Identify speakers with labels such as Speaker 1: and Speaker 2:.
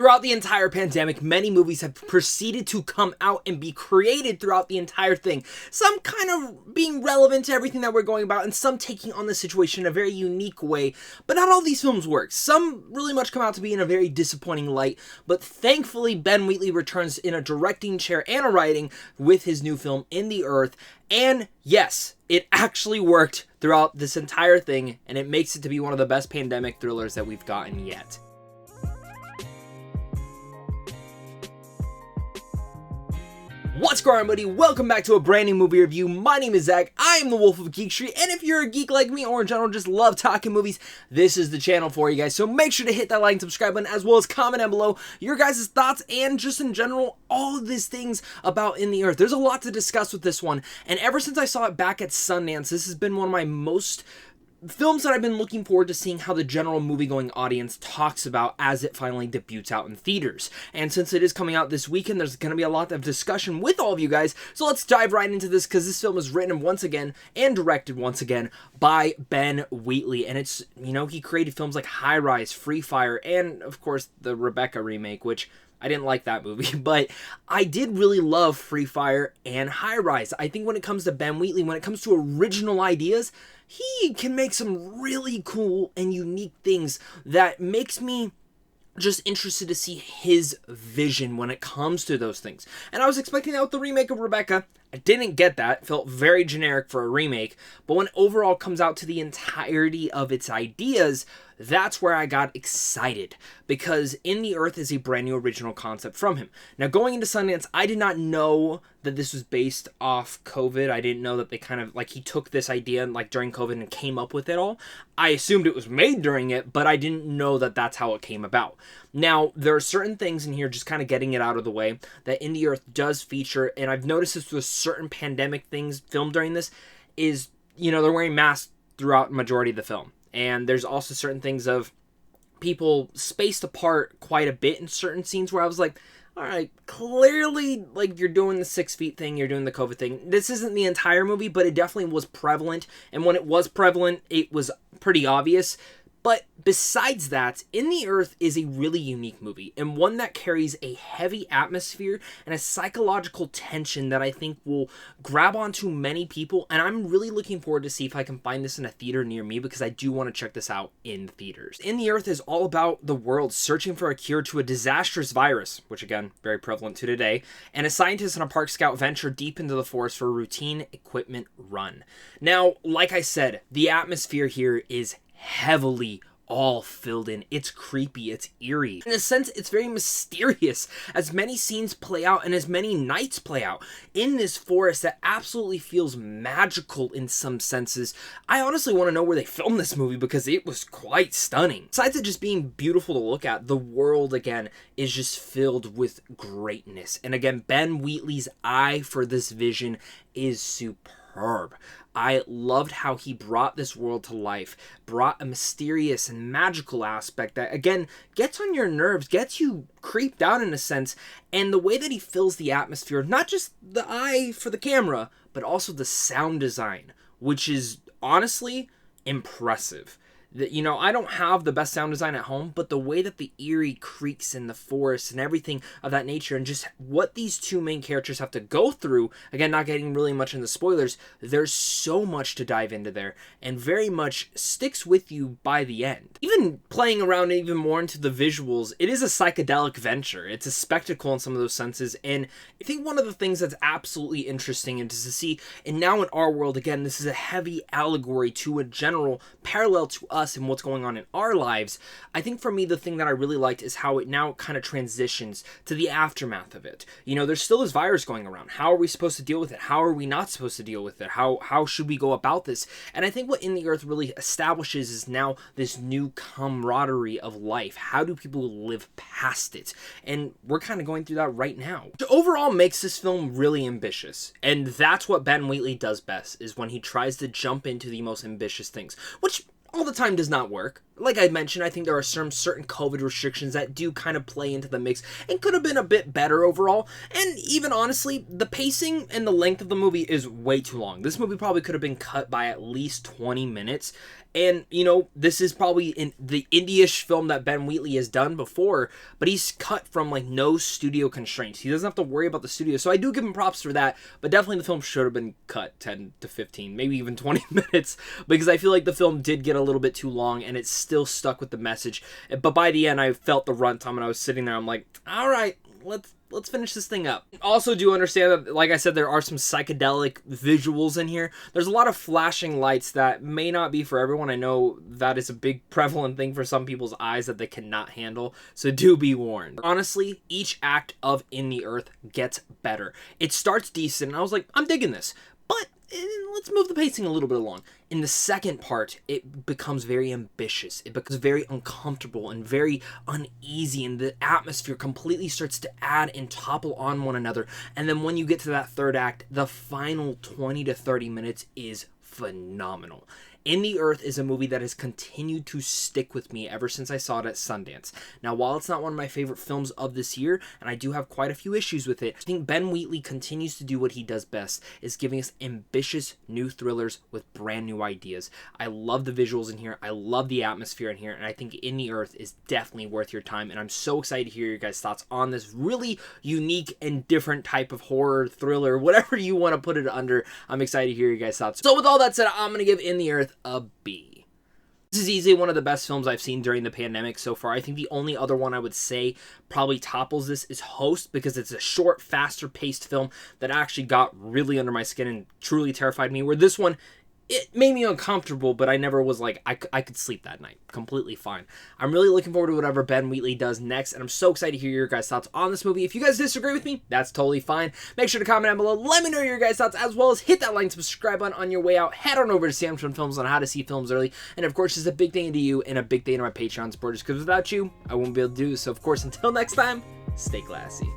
Speaker 1: Throughout the entire pandemic, many movies have proceeded to come out and be created throughout the entire thing. Some kind of being relevant to everything that we're going about, and some taking on the situation in a very unique way. But not all these films work. Some really much come out to be in a very disappointing light. But thankfully, Ben Wheatley returns in a directing chair and a writing with his new film, In the Earth. And yes, it actually worked throughout this entire thing, and it makes it to be one of the best pandemic thrillers that we've gotten yet. What's going on, buddy? Welcome back to a brand new movie review. My name is Zach. I am the Wolf of Geek Street, and if you're a geek like me, or in general just love talking movies, this is the channel for you guys. So make sure to hit that like and subscribe button, as well as comment down below your guys' thoughts, and just in general, all of these things about In the Earth. There's a lot to discuss with this one, and ever since I saw it back at Sundance, this has been one of my most films that I've been looking forward to seeing how the general movie-going audience talks about as it finally debuts out in theaters. And since it is coming out this weekend, there's going to be a lot of discussion with all of you guys, so let's dive right into this, because this film is written once again and directed once again by Ben Wheatley. And it's, you know, he created films like High Rise, Free Fire, and of course the Rebecca remake, which I didn't like that movie, but I did really love Free Fire and High Rise. I think when it comes to Ben Wheatley, when it comes to original ideas, he can make some really cool and unique things that makes me just interested to see his vision when it comes to those things. And I was expecting that with the remake of Rebecca. I didn't get that. It felt very generic for a remake. But when it overall comes out to the entirety of its ideas, that's where I got excited, because In the Earth is a brand new original concept from him. Now, going into Sundance, I did not know that this was based off COVID. I didn't know that they kind of, like, he took this idea like during COVID and came up with it all. I assumed it was made during it, but I didn't know that that's how it came about. Now, there are certain things in here, just kind of getting it out of the way, that In the Earth does feature, and I've noticed this with certain pandemic things filmed during this, is, you know, they're wearing masks throughout the majority of the film. And there's also certain things of people spaced apart quite a bit in certain scenes where I was like, all right, clearly, like, you're doing the 6 feet thing, you're doing the COVID thing. This isn't the entire movie, but it definitely was prevalent. And when it was prevalent, it was pretty obvious. But besides that, In the Earth is a really unique movie, and one that carries a heavy atmosphere and a psychological tension that I think will grab onto many people, and I'm really looking forward to see if I can find this in a theater near me, because I do want to check this out in theaters. In the Earth is all about the world searching for a cure to a disastrous virus, which again, very prevalent to today, and a scientist and a park scout venture deep into the forest for a routine equipment run. Now, like I said, the atmosphere here is heavily all filled in. It's creepy, it's eerie. In a sense, it's very mysterious as many scenes play out and as many nights play out in this forest that absolutely feels magical in some senses. I honestly want to know where they filmed this movie, because it was quite stunning. Besides it just being beautiful to look at, the world again is just filled with greatness. And again, Ben Wheatley's eye for this vision is superb. I loved how he brought this world to life, brought a mysterious and magical aspect that, again, gets on your nerves, gets you creeped out in a sense, and the way that he fills the atmosphere, not just the eye for the camera, but also the sound design, which is honestly impressive. That, you know, I don't have the best sound design at home, but the way that the eerie creaks in the forest and everything of that nature, and just what these two main characters have to go through, again, not getting really much into spoilers, there's so much to dive into there, and very much sticks with you by the end. Even playing around even more into the visuals, it is a psychedelic venture. It's a spectacle in some of those senses, and I think one of the things that's absolutely interesting is to see, and now in our world, again, this is a heavy allegory to a general parallel to us and what's going on in our lives. I think for me, the thing that I really liked is how it now kind of transitions to the aftermath of it. You know, there's still this virus going around. How are we supposed to deal with it? How are we not supposed to deal with it? How should we go about this? And I think what In the Earth really establishes is now this new camaraderie of life. How do people live past it? And we're kind of going through that right now. So overall makes this film really ambitious. And that's what Ben Wheatley does best, is when he tries to jump into the most ambitious things, which all the time does not work. like I mentioned, I think there are some certain COVID restrictions that do kind of play into the mix and could have been a bit better overall. And even honestly, the pacing and the length of the movie is way too long. This movie probably could have been cut by at least 20 minutes. And, you know, this is probably in the indie-ish film that Ben Wheatley has done before, but he's cut from, like, no studio constraints. He doesn't have to worry about the studio, so I do give him props for that, but definitely the film should have been cut 10 to 15, maybe even 20 minutes, because I feel like the film did get a little bit too long, and it's still stuck with the message. But by the end, I felt the runtime, and I was sitting there, I'm like, all right, let's finish this thing up. Also do understand that, like I said, there are some psychedelic visuals in here. There's a lot of flashing lights that may not be for everyone. I know that is a big prevalent thing for some people's eyes that they cannot handle, so do be warned. Honestly, each act of In the Earth gets better. It starts decent, and I was like, I'm digging this, but let's move the pacing a little bit along. In the second part, it becomes very ambitious. It becomes very uncomfortable and very uneasy, and the atmosphere completely starts to add and topple on one another. And then when you get to that third act, the final 20 to 30 minutes is phenomenal. In the Earth is a movie that has continued to stick with me ever since I saw it at Sundance. Now, while it's not one of my favorite films of this year, and I do have quite a few issues with it, I think Ben Wheatley continues to do what he does best, is giving us ambitious new thrillers with brand new ideas. I love the visuals in here, I love the atmosphere in here, and I think In the Earth is definitely worth your time, and I'm so excited to hear your guys' thoughts on this really unique and different type of horror, thriller, whatever you want to put it under. I'm excited to hear your guys' thoughts. So with all that said, I'm going to give In the Earth a B. This is easily one of the best films I've seen during the pandemic so far. I think the only other one I would say probably topples this is Host, because it's a short, faster paced film that actually got really under my skin and truly terrified me, where this one, it made me uncomfortable, but I never was like, I could sleep that night. Completely fine. I'm really looking forward to whatever Ben Wheatley does next, and I'm so excited to hear your guys' thoughts on this movie. If you guys disagree with me, that's totally fine. Make sure to comment down below. Let me know your guys' thoughts, as well as hit that like and subscribe button on your way out. Head on over to Samsung Films on how to see films early. And of course, it's a big thing to you and a big thing to my Patreon supporters, because without you, I won't be able to do this. So of course, until next time, stay classy.